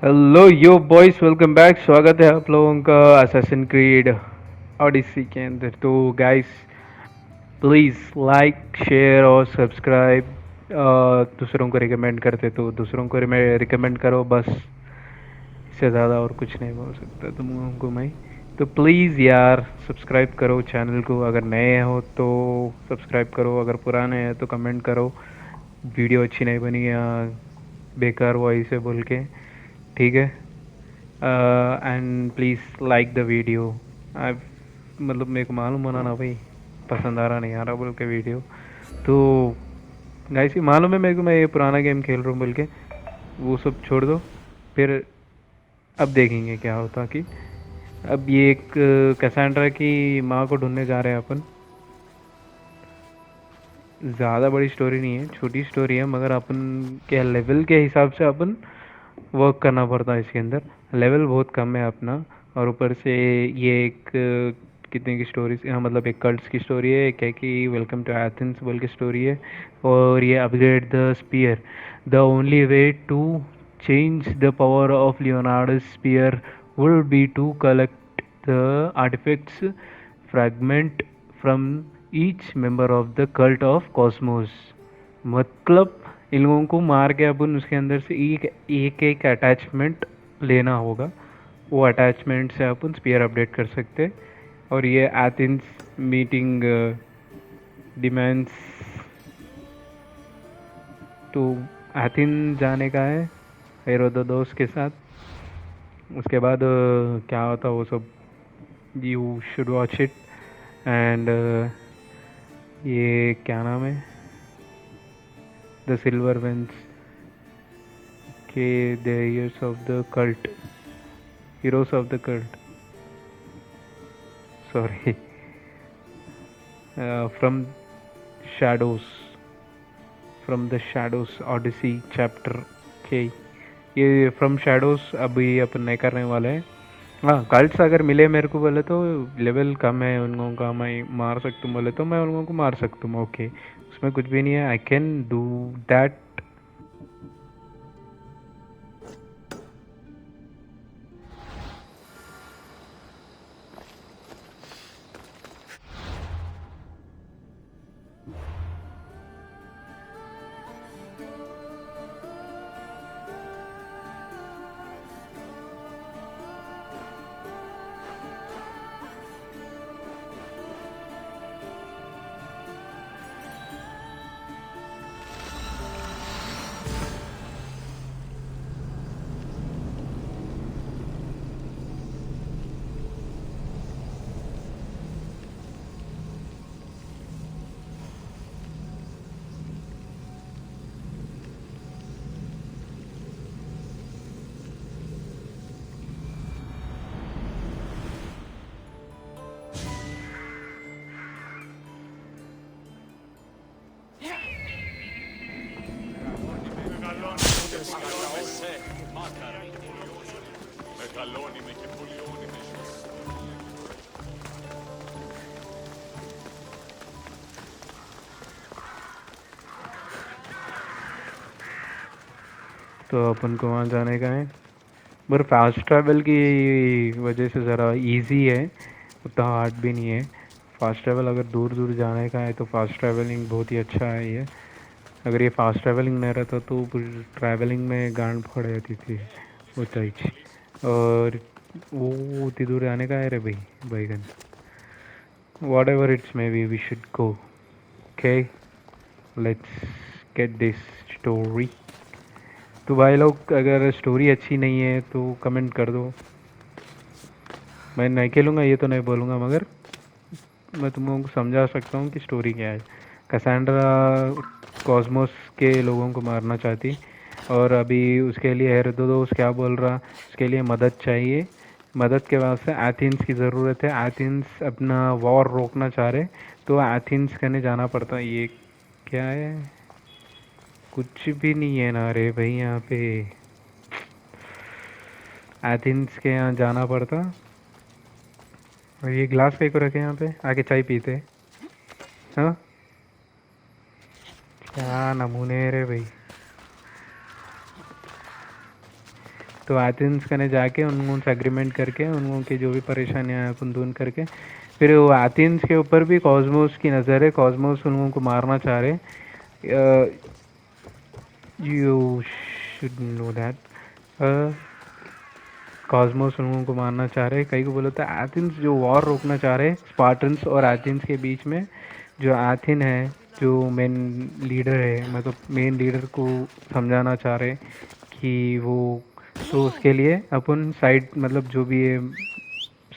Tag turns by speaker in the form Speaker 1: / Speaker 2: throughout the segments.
Speaker 1: Hello यो boys, welcome back. स्वागत है आप लोगों का असैसिन क्रीड ओडिसी के अंदर। तो गाइस, प्लीज़ लाइक शेयर और सब्सक्राइब। दूसरों को रिकमेंड करते तो दूसरों को रिकमेंड करो, बस इससे ज़्यादा और कुछ नहीं बोल सकता तुम लोगों को मैं। तो प्लीज़ यार सब्सक्राइब करो चैनल को। अगर नए हो तो सब्सक्राइब करो, अगर पुराने हैं तो कमेंट करो वीडियो अच्छी नहीं बनी या बेकार हुआ इसे बोल के। ठीक है। And please like the video. I मतलब मेरे को मालूम होना ना भाई, पसंद आ रहा नहीं आ रहा बोल के वीडियो। तो गाइस ये मालूम है मेरे को, मैं ये पुराना गेम खेल रहा हूँ बोल के। वो सब छोड़ दो। फिर अब देखेंगे क्या होता कि अब ये एक कैसेंड्रा की माँ को ढूंढने जा रहे हैं अपन। ज़्यादा बड़ी स्टोरी नहीं है, छोटी स्टोरी है, मगर अपन के लेवल के हिसाब से अपन वर्क करना पड़ता है इसके अंदर। लेवल बहुत कम है अपना। और ऊपर से ये एक कितने की स्टोरी, हाँ मतलब एक कल्ट्स की स्टोरी है, एक है कि वेलकम टू एथेंस बोल की स्टोरी है। और ये upgrade the spear, the only way to change the power of Leonard's spear would be to collect the artifacts fragment from each member of the cult of cosmos। मतलब इन लोगों को मार के अपन उसके अंदर से एक अटैचमेंट लेना होगा। वो अटैचमेंट से अपन स्पीयर अपडेट कर सकते हैं। और ये Athens meeting demands to Athens जाने का है हेरोदोदोस के साथ। उसके बाद क्या होता वो सब you should watch it. And ये क्या नाम है, द सिल्वर वेंस के the years of the cult, heroes of the cult, sorry, from shadows, from the shadows odyssey chapter के। ये फ्रॉम शैडोज अभी अपन नहीं करने वाले हैं। हाँ, कल्ट्स अगर मिले मेरे को बोले तो लेवल कम है उन लोगों का, मैं मार सकता हूँ बोले तो मैं उन लोगों को मार सकता हूँ। ओके, उसमें कुछ भी नहीं है, आई कैन डू दैट। तो अपन को वहाँ जाने का है, पर फास्ट ट्रैवल की वजह से ज़रा इजी है, उतना हार्ड भी नहीं है। फास्ट ट्रैवल अगर दूर दूर जाने का है तो फास्ट ट्रैवलिंग बहुत ही अच्छा है ये। अगर ये फास्ट ट्रैवलिंग नहीं रहता तो ट्रैवलिंग में गांड फोड़ जाती थी उतना ही। और वो उतनी दूर जाने का है रे भाई, बैगन। Whatever it's may be we should go. Okay, let's get this story. तो भाई लोग, अगर स्टोरी अच्छी नहीं है तो कमेंट कर दो। मैं नहीं खेलूँगा ये तो नहीं बोलूँगा, मगर मैं तुम लोगों को समझा सकता हूँ कि स्टोरी क्या है। कैसेंड्रा कॉस्मोस के लोगों को मारना चाहती, और अभी उसके लिए हेरोदोदोस क्या बोल रहा, उसके लिए मदद चाहिए। मदद के वास्ते एथेंस की ज़रूरत है। एथेंस अपना वॉर रोकना चाह रहे, तो एथेंस करने जाना पड़ता। ये क्या है, कुछ भी नहीं है ना रे भाई यहाँ पे। एथेंस के यहाँ जाना पड़ता। और ये ग्लास कहीं को रखे यहाँ पे, आके चाय पीते। हाँ, क्या नमूने रे भाई। तो एथेंस कने जाके उनसे एग्रीमेंट करके उनकी जो भी परेशानियाँ हैं अपन दूर करके फिर वो एथेंस के ऊपर भी कॉस्मोस की नज़र है। कॉस्मोस उन लोगों को मारना चाह रहे। You should know that Cosmos उन लोगों को मारना चाह रहे। कई को बोला था एथेंस जो वॉर रोकना चाह रहे स्पार्टन्स और एथेंस के बीच में। जो एथेन है जो मेन लीडर है मतलब मेन लीडर को समझाना चाह रहे कि वो तो उसके लिए अपन साइड मतलब जो भी है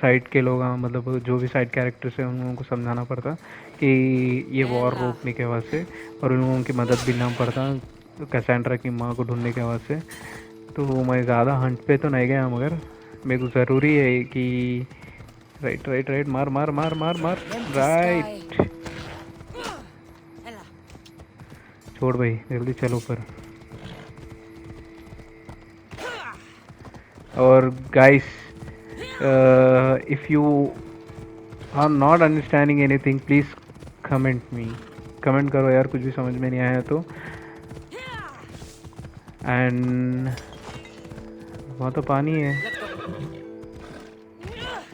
Speaker 1: साइड के लोग मतलब जो भी साइड कैरेक्टर्स हैं उन लोगों को समझाना पड़ता कि ये वॉर रोकने के वास्ते और उन लोगों की मदद भी लेना पड़ता कैसेंड्रा की माँ को ढूंढने के वास्ते। तो मैं ज़्यादा हंट पे तो नहीं गया मगर मेरे को ज़रूरी है कि राइट राइट राइट मार मार मार मार मार राइट। छोड़ भाई जल्दी चलो ऊपर। और guys if you are not understanding anything please comment me. Comment करो यार कुछ भी समझ में नहीं आया तो। एंड वहाँ तो पानी है।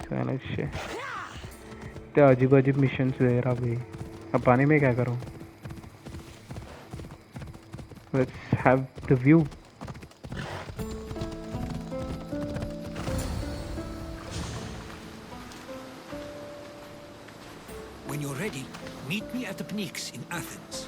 Speaker 1: चलो इतने अजीब अजीब मिशन दे रहा भाई। अब पानी में क्या करूँ। Let's have the view.
Speaker 2: When you're ready, meet me at the Pnyx in Athens.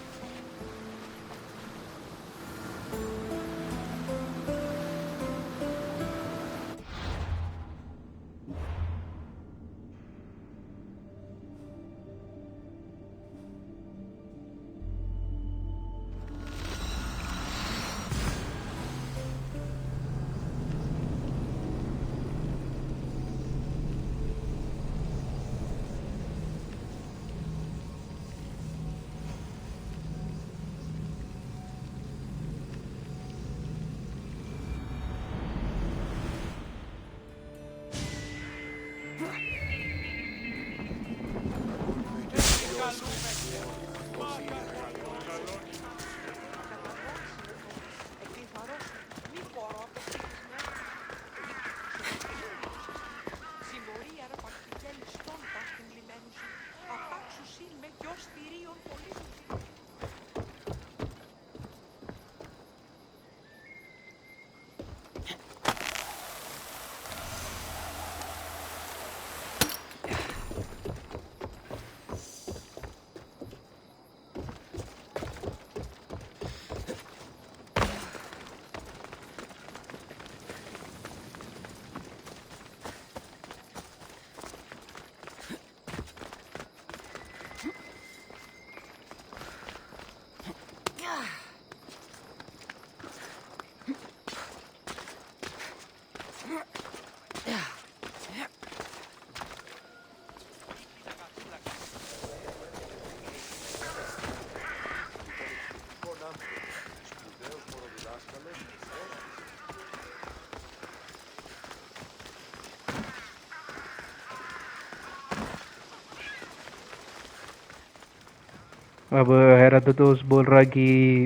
Speaker 1: अब हेरोडोटस बोल रहा कि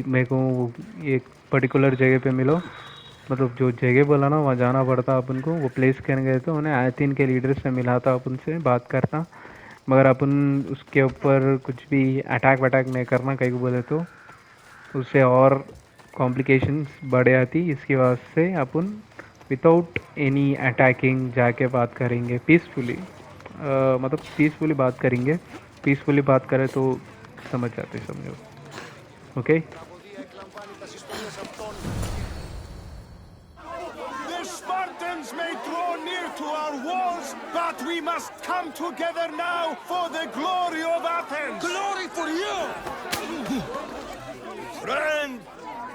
Speaker 1: मेरे को एक पर्टिकुलर जगह पे मिलो। मतलब जो जगह बोला ना वहाँ जाना पड़ता अपन को। वो प्लेस करने गए तो उन्हें एथेन के लीडर से मिला था अपन से बात करता। मगर अपन उसके ऊपर कुछ भी अटैक वटैक नहीं करना कहीं को बोले तो उससे और कॉम्प्लिकेशंस बढ़ जाती। इसकी वजह से अपन विदाउट एनी अटैकिंग जाके बात करेंगे पीसफुली। मतलब पीसफुली बात करेंगे। पीसफुली बात करें तो समझ जाते समझो। Okay
Speaker 3: The Spartans may draw near to our walls, but we must come together now for the glory of Athens!
Speaker 2: Glory for you!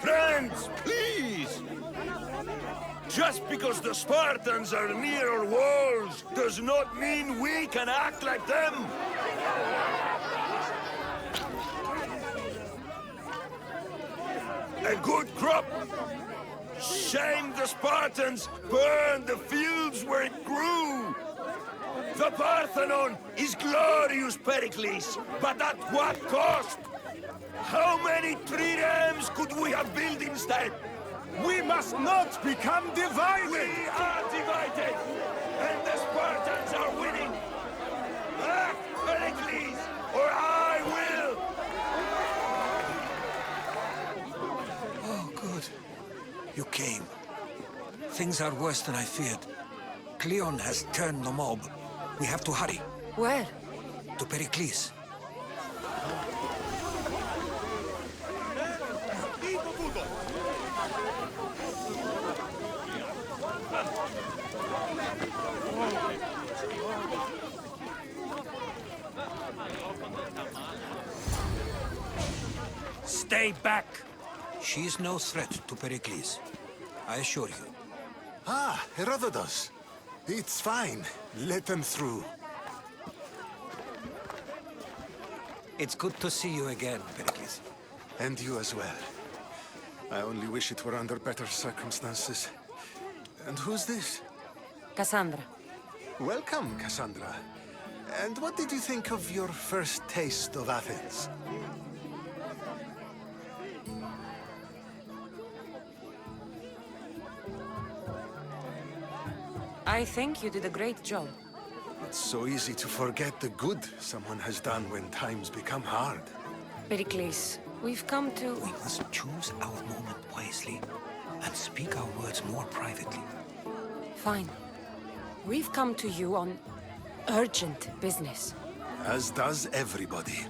Speaker 3: Friends, please! Just because the Spartans are near our walls does not mean we can act like them! A good crop! Shame the Spartans burned the fields where it grew! The Parthenon is glorious, Pericles, but at what cost? How many triremes could we have built instead?
Speaker 4: We must not become divided!
Speaker 3: We are divided, and the Spartans are winning. Act, Pericles, or I will!
Speaker 2: Oh, good. You came. Things are worse than I feared. Cleon has turned the mob. We have to hurry.
Speaker 5: Where?
Speaker 2: To Pericles. Stay back! She's no threat to Pericles. I assure you.
Speaker 4: Ah, Herodotus. It's fine. Let them through.
Speaker 2: It's good to see you again, Pericles.
Speaker 4: And you as well. I only wish it were under better circumstances. And who's this?
Speaker 5: Kassandra.
Speaker 4: Welcome, Kassandra. And what did you think of your first taste of Athens?
Speaker 5: I think you did a great job.
Speaker 4: It's so easy to forget the good someone has done when times become hard.
Speaker 5: Pericles, we've come to...
Speaker 2: We must choose our moment wisely and speak our words more privately.
Speaker 5: Fine. We've come to you on urgent business.
Speaker 4: As does everybody.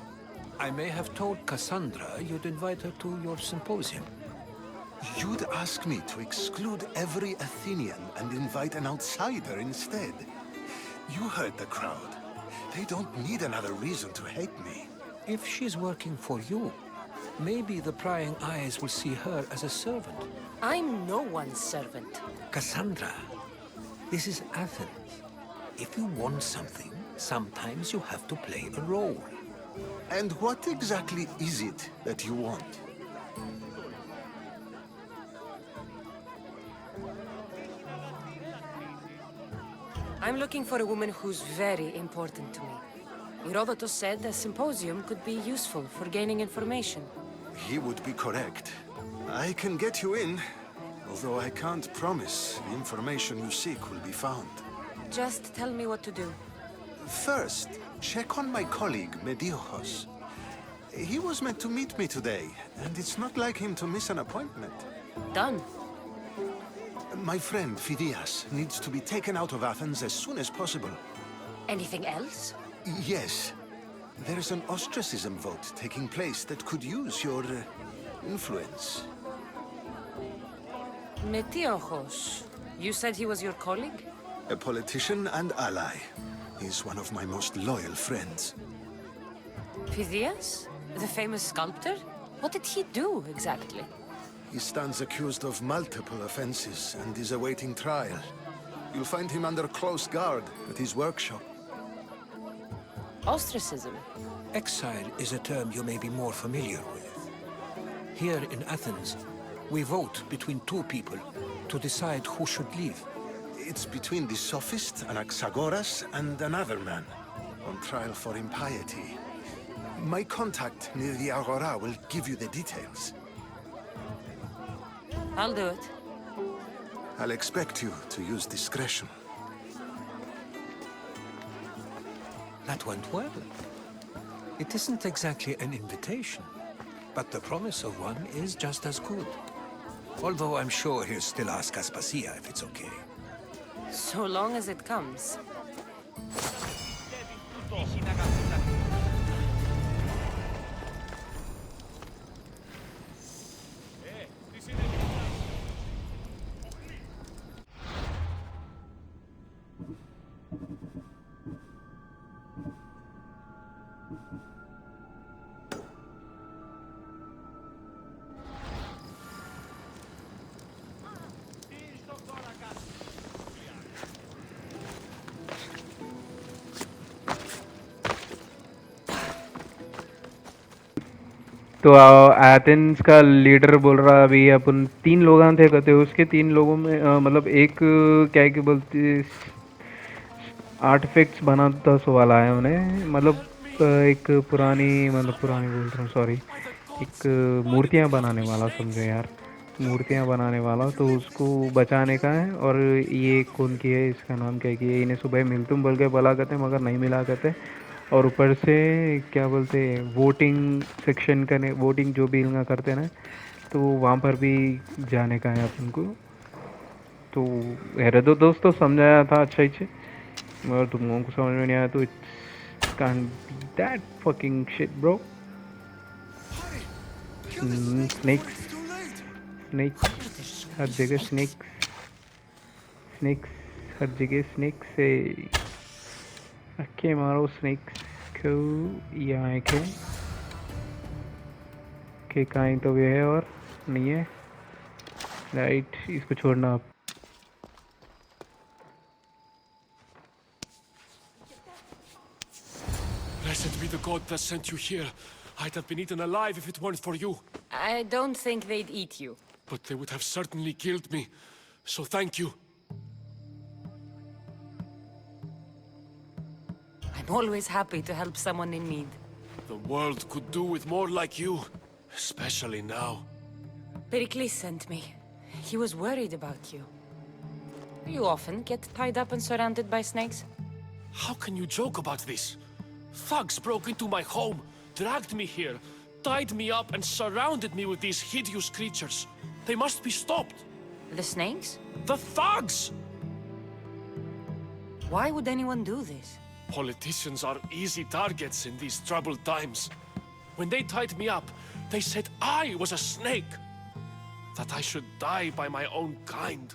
Speaker 2: I may have told Cassandra you'd invite her to your symposium.
Speaker 4: You'd ask me to exclude every Athenian and invite an outsider instead. You heard the crowd. They don't need another reason to hate me.
Speaker 2: If she's working for you, maybe the prying eyes will see her as a servant.
Speaker 5: I'm no one's servant.
Speaker 2: Cassandra, this is Athens. If you want something, sometimes you have to play a role.
Speaker 4: And what exactly is it that you want?
Speaker 5: I'm looking for a woman who's very important to me. Herodotus said a symposium could be useful for gaining information.
Speaker 4: He would be correct. I can get you in, although I can't promise the information you seek will be found.
Speaker 5: Just tell me what to do.
Speaker 4: First, check on my colleague, Mediochos. He was meant to meet me today, and it's not like him to miss an appointment.
Speaker 5: Done.
Speaker 4: My friend, Phidias, needs to be taken out of Athens as soon as possible.
Speaker 5: Anything else?
Speaker 4: Yes. There's an ostracism vote taking place that could use your influence.
Speaker 5: Metiochos. You said he was your colleague?
Speaker 4: A politician and ally. He's one of my most loyal friends.
Speaker 5: Phidias? The famous sculptor? What did he do, exactly?
Speaker 4: He stands accused of multiple offenses and is awaiting trial. You'll find him under close guard at his workshop.
Speaker 5: Ostracism?
Speaker 2: Exile is a term you may be more familiar with. Here in Athens, we vote between two people to decide who should leave.
Speaker 4: It's between the sophist, Anaxagoras, and another man, on trial for impiety. My contact near the Agora will give you the details.
Speaker 5: I'll do it.
Speaker 4: I'll expect you to use discretion.
Speaker 2: That went well. It isn't exactly an invitation, but the promise of one is just as good. Although I'm sure he'll still ask Aspasia if it's okay.
Speaker 5: So long as it comes.
Speaker 1: तो Athens का leader बोल रहा अभी अपन 3 लोग थे कहते उसके 3 लोगों में मतलब एक क्या है कि बोलते आर्टिफैक्ट्स बनाता सो वाला है उन्हें मतलब एक पुरानी बोल रहा हूँ सॉरी एक मूर्तियाँ बनाने वाला समझो यार मूर्तियाँ बनाने वाला, तो उसको बचाने का है। और ये कौन की है, इसका नाम क्या है कि ये इन्हें सुबह मिल तुम बोल के बुला करते मगर नहीं मिला करते। और ऊपर से क्या बोलते हैं, वोटिंग सेक्शन का ने वोटिंग जो भी इनका करते हैं ना, तो वहाँ पर भी जाने का है अपन को। तो मेरे दो दोस्तों समझाया था अच्छा ही से, मगर तुम लोगों को समझ में नहीं आया, तो it's can't be that fucking shit bro. Snakes, snakes हर जगह, स्नेक्स, स्नेक्स हर जगह, स्नेक्स से रखे मारो स्नेक्स को। यहाँ के कहीं तो ये है और नहीं है, राइट, इसको छोड़ना आप।
Speaker 6: Blessed be the god that sent you here. I'd have been eaten alive if it weren't for you.
Speaker 5: I don't think they'd eat you.
Speaker 6: But they would have certainly killed me. So thank you.
Speaker 5: I'm always happy to help someone in need.
Speaker 6: The world could do with more like you. Especially now.
Speaker 5: Pericles sent me. He was worried about you. You often get tied up and surrounded by snakes?
Speaker 6: How can you joke about this? Thugs broke into my home, dragged me here, tied me up and surrounded me with these hideous creatures. They must be stopped.
Speaker 5: The snakes?
Speaker 6: The thugs!
Speaker 5: Why would anyone do this?
Speaker 6: Politicians are easy targets in these troubled times. When they tied me up, they said I was a snake. That I should die by my own kind.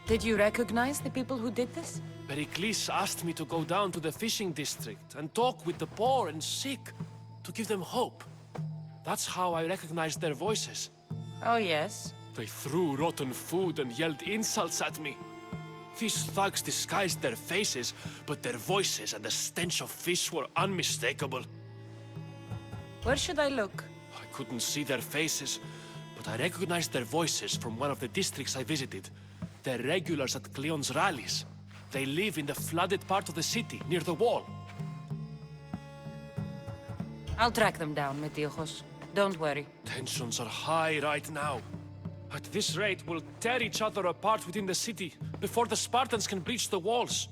Speaker 5: Did you recognize the people who did this?
Speaker 6: Pericles asked me to go down to the fishing district and talk with the poor and sick, to give them hope. That's how I recognized their voices.
Speaker 5: Oh, yes.
Speaker 6: They threw rotten food and yelled insults at me. These thugs disguised their faces, but their voices and the stench of fish were unmistakable.
Speaker 5: Where should I look?
Speaker 6: I couldn't see their faces, but I recognized their voices from one of the districts I visited. They're regulars at Cleon's rallies. They live in the flooded part of the city, near the wall.
Speaker 5: I'll track them down, Metiojos. Don't worry.
Speaker 6: Tensions are high right now. At this rate, we'll tear each other apart within the city, before the Spartans can breach the walls.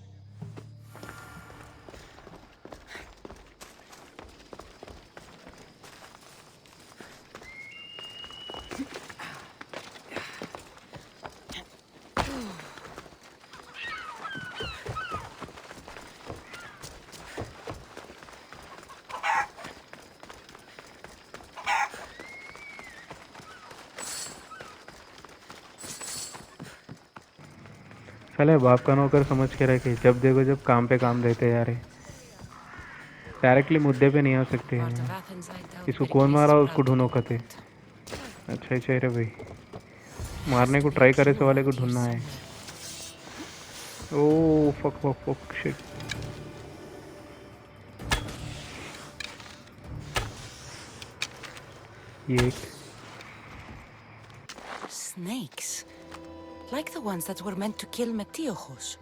Speaker 1: साले बाप का नौकर समझ के रखे, जब देखो जब काम पे काम देते यार। डायरेक्टली मुद्दे पे नहीं आ सकते
Speaker 5: Part of
Speaker 1: हैं।
Speaker 5: Athens, I doubt
Speaker 1: इसको
Speaker 5: Pericles
Speaker 1: कौन मारा,
Speaker 5: is
Speaker 1: उसको
Speaker 5: proud to
Speaker 1: ढूंढो
Speaker 5: know
Speaker 1: कते।
Speaker 5: that.
Speaker 1: अच्छा ही चाहिए भाई, मारने को ट्राई करे से वाले को ढूंढना है। Oh fuck fuck fuck shit. ये
Speaker 5: Snakes. Like the ones that were meant to kill Metiojos.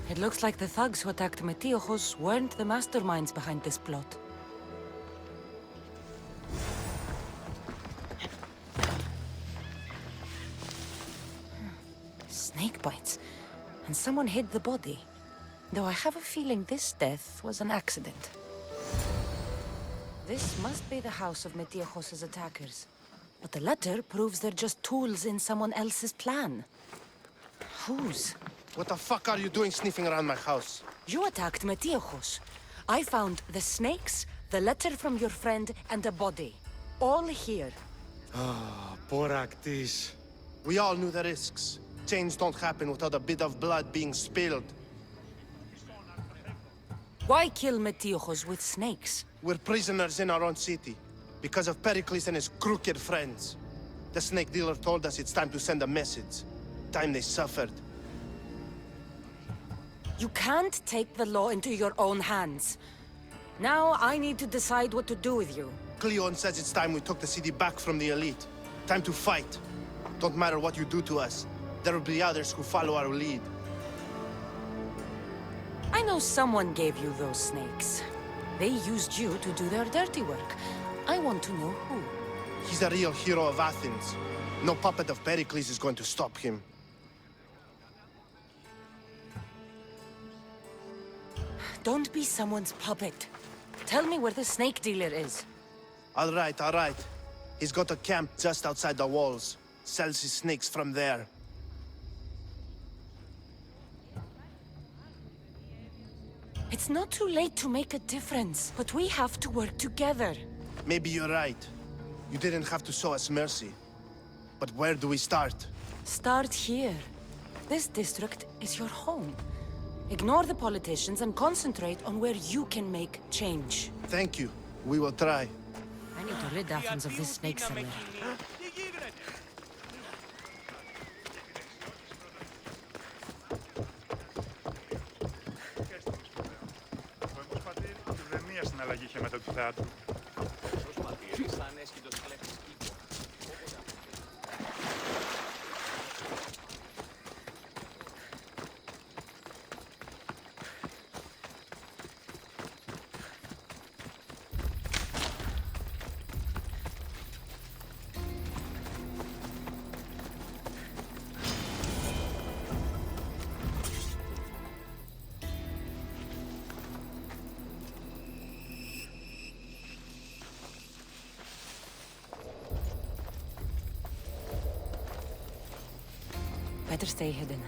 Speaker 5: It looks like the thugs who attacked Metiojos weren't the masterminds behind this plot. Snake bites. And someone hid the body. Though I have a feeling this death was an accident. This must be the house of Metiojos' attackers. But the letter proves they're just tools in someone else's plan. Whose?
Speaker 7: What the fuck are you doing sniffing around my house?
Speaker 5: You attacked Metiojos. I found the snakes, the letter from your friend, and a body. All here.
Speaker 7: Boraktis. We all knew the risks. Change don't happen without a bit of blood being spilled.
Speaker 5: Why kill Metiojos with snakes?
Speaker 7: We're prisoners in our own city, because of Pericles and his crooked friends. The snake dealer told us it's time to send a message. Time they suffered.
Speaker 5: You can't take the law into your own hands. Now I need to decide what to do with you.
Speaker 7: Cleon says it's time we took the city back from the elite. Time to fight. Don't matter what you do to us. There will be others who follow our lead.
Speaker 5: I know someone gave you those snakes. They used you to do their dirty work. I want to know who.
Speaker 7: He's a real hero of Athens. No puppet of Pericles is going to stop him.
Speaker 5: Don't be someone's puppet. Tell me where the snake dealer is.
Speaker 7: All right, all right. He's got a camp just outside the walls. Sells his snakes from there.
Speaker 5: It's not too late to make a difference, but we have to work together.
Speaker 7: Maybe you're right. You didn't have to show us mercy. But where do we start?
Speaker 5: Start here. This district is your home. Ignore the politicians and concentrate on where you can make change.
Speaker 7: Thank you. We will try.
Speaker 5: I need to rid Athens of this snake seller.
Speaker 8: Μία συναλλαγή είχε μετά του θεάτρου.
Speaker 5: Better stay hidden.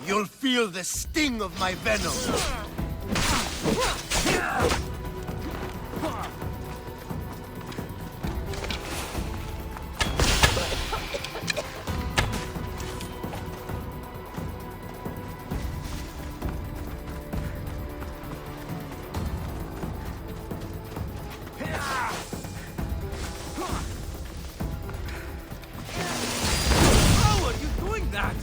Speaker 7: You'll feel the sting of my venom.
Speaker 3: How are you doing that?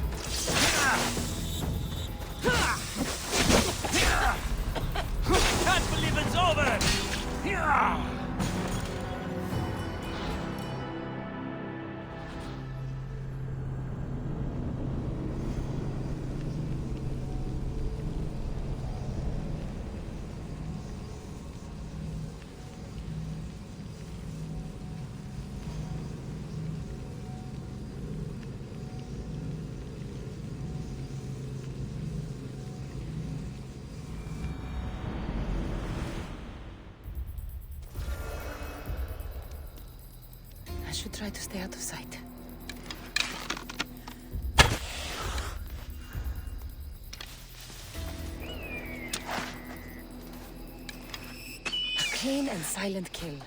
Speaker 3: Can't believe it's over!
Speaker 5: I should try to stay out of sight. A clean and silent kill.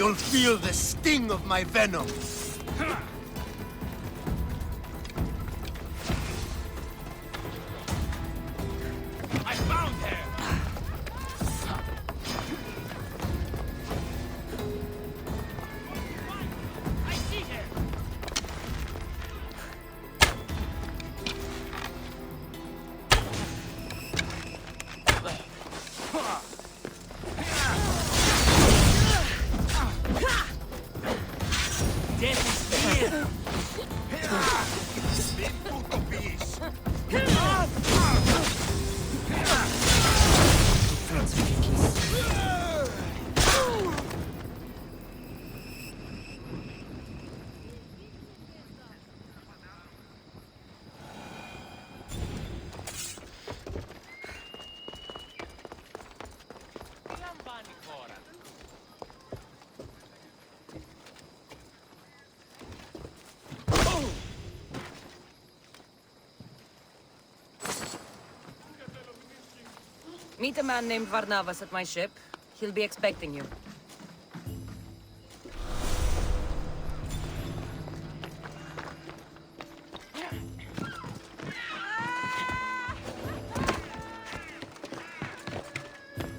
Speaker 7: You'll feel the sting of my venom.
Speaker 3: I found her! I see her!
Speaker 5: Meet a man named Varnavas at my ship. He'll be expecting you.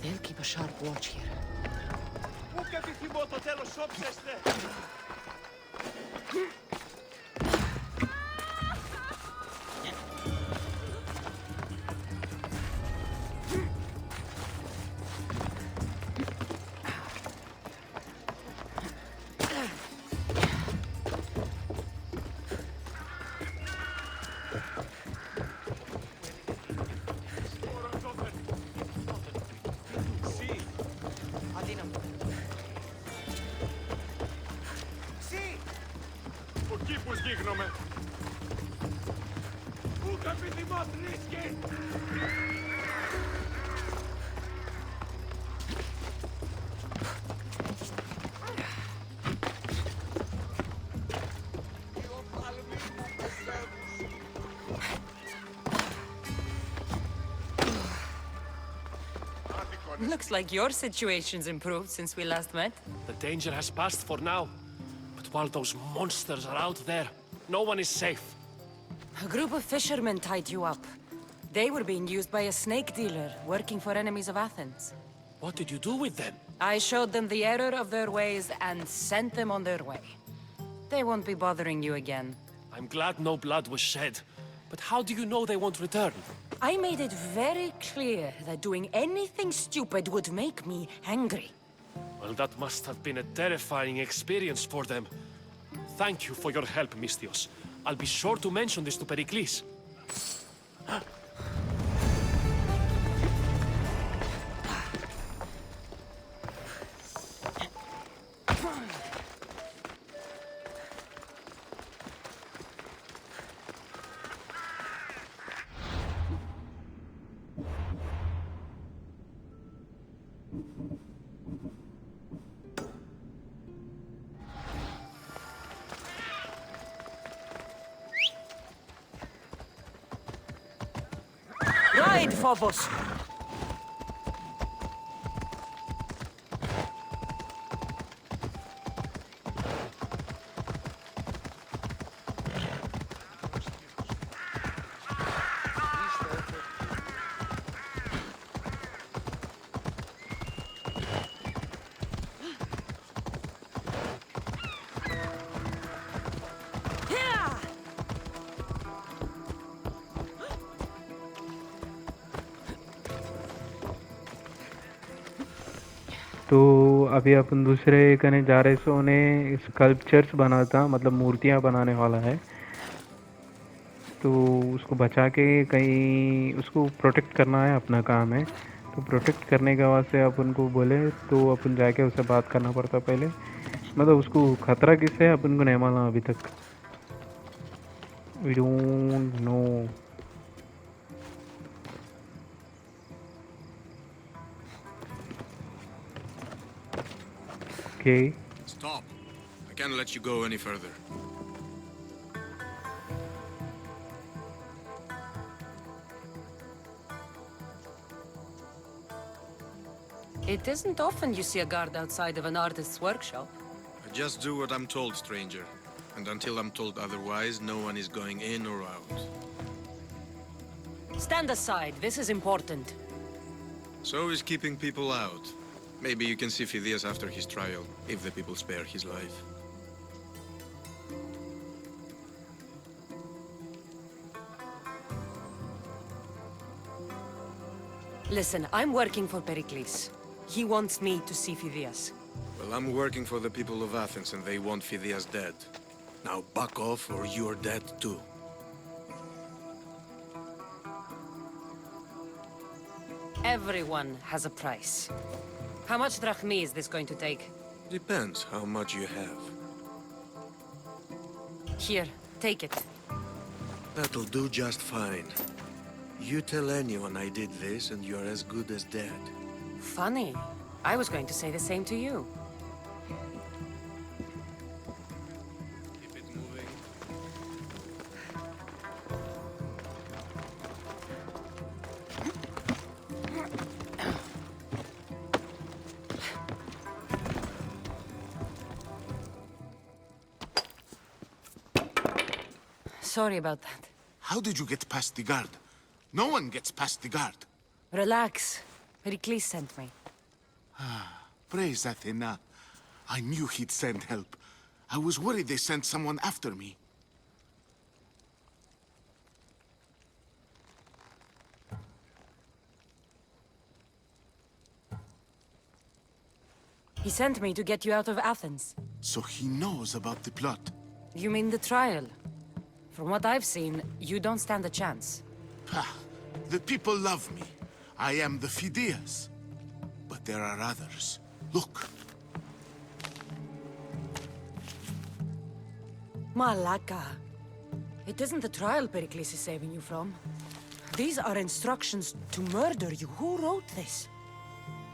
Speaker 5: They'll keep a sharp watch here. Looks like your situation's improved since we last met.
Speaker 6: The danger has passed for now. But while those monsters are out there, no one is safe.
Speaker 5: A group of fishermen tied you up. They were being used by a snake dealer working for enemies of Athens.
Speaker 6: What did you do with them?
Speaker 5: I showed them the error of their ways and sent them on their way. They won't be bothering you again.
Speaker 6: I'm glad no blood was shed. But how do you know they won't return?
Speaker 5: I made it very clear that doing anything stupid would make me angry.
Speaker 6: Well, that must have been a terrifying experience for them. Thank you for your help, Mystios. I'll be sure to mention this to Pericles.
Speaker 5: Ride, Phobos!
Speaker 1: तो अभी अपन दूसरे कने जा रहे सो उन्हें sculptures बना था, मतलब मूर्तियाँ बनाने वाला है। तो उसको बचा के कहीं उसको प्रोटेक्ट करना है, अपना काम है। तो प्रोटेक्ट करने के वास्ते अपन को बोले तो अपन जाके उससे बात करना पड़ता पहले, मतलब उसको खतरा किससे है अपन को नहीं मालूम अभी तक। We don't know. Okay.
Speaker 9: Stop. I can't let you go any further.
Speaker 5: It isn't often you see a guard outside of an artist's workshop.
Speaker 9: I just do what I'm told, stranger. And until I'm told otherwise, no one is going in or out.
Speaker 5: Stand aside, this is important.
Speaker 9: So is keeping people out. Maybe you can see Phidias after his trial, if the people spare his life.
Speaker 5: Listen, I'm working for Pericles. He wants me to see Phidias.
Speaker 9: Well, I'm working for the people of Athens, and they want Phidias dead. Now buck off, or you're dead too.
Speaker 5: Everyone has a price. How much drachmi is this going to take?
Speaker 9: Depends how much you have.
Speaker 5: Here, take it.
Speaker 9: That'll do just fine. You tell anyone I did this, and you're as good as dead.
Speaker 5: Funny. I was going to say the same to you.
Speaker 9: Keep it moving.
Speaker 5: Sorry about that.
Speaker 4: How did you get past the guard? No one gets past the guard.
Speaker 5: Relax. Pericles sent me.
Speaker 4: Praise Athena. I knew he'd send help. I was worried they sent someone after me.
Speaker 5: He sent me to get you out of Athens.
Speaker 4: So he knows about the plot.
Speaker 5: You mean the trial? From what I've seen, you don't stand a chance.
Speaker 4: Ha! The people love me. I am the Phidias. But there are others. Look.
Speaker 5: Malaka. It isn't the trial Pericles is saving you from. These are instructions to murder you. Who wrote this?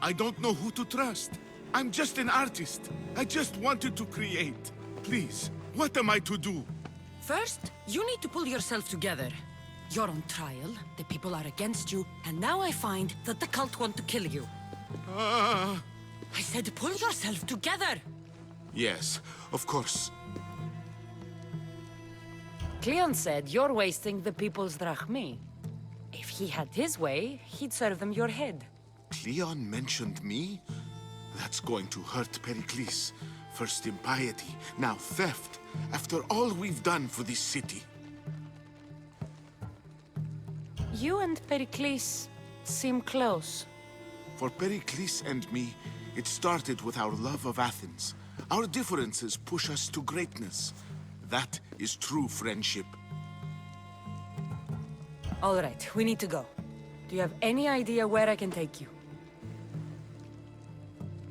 Speaker 4: I don't know who to trust. I'm just an artist. I just wanted to create. Please, what am I to do?
Speaker 5: First, you need to pull yourself together. You're on trial, the people are against you, and now I find that the cult want to kill you. I said pull yourself together!
Speaker 4: Yes, of course.
Speaker 5: Cleon said you're wasting the people's drachmi. If he had his way, he'd serve them your head.
Speaker 4: Cleon mentioned me? That's going to hurt Pericles. First impiety, now theft. After all we've done for this city.
Speaker 5: You and Pericles seem close.
Speaker 4: For Pericles and me, it started with our love of Athens. Our differences push us to greatness. That is true friendship.
Speaker 5: All right, we need to go. Do you have any idea where I can take you?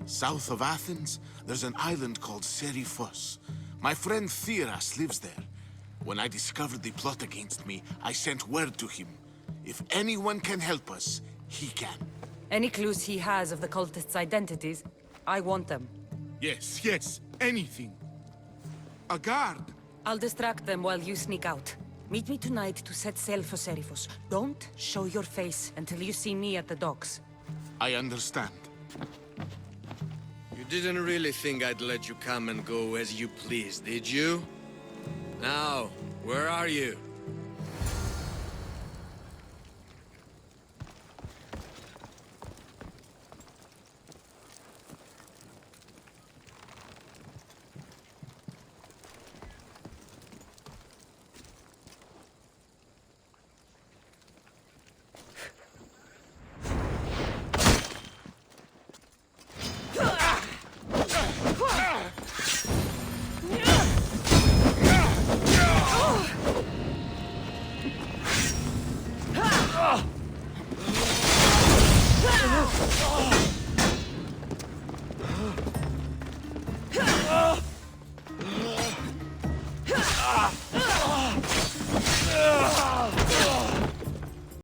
Speaker 4: South of Athens, there's an island called Seriphos. My friend Theras lives there. When I discovered the plot against me, I sent word to him. If anyone can help us, he can.
Speaker 5: Any clues he has of the cultists' identities, I want them.
Speaker 4: Yes, yes, anything. A guard.
Speaker 5: I'll distract them while you sneak out. Meet me tonight to set sail for Seriphos. Don't show your face until you see me at the docks.
Speaker 4: I understand.
Speaker 9: You didn't really think I'd let you come and go as you please, did you? Now, where are you?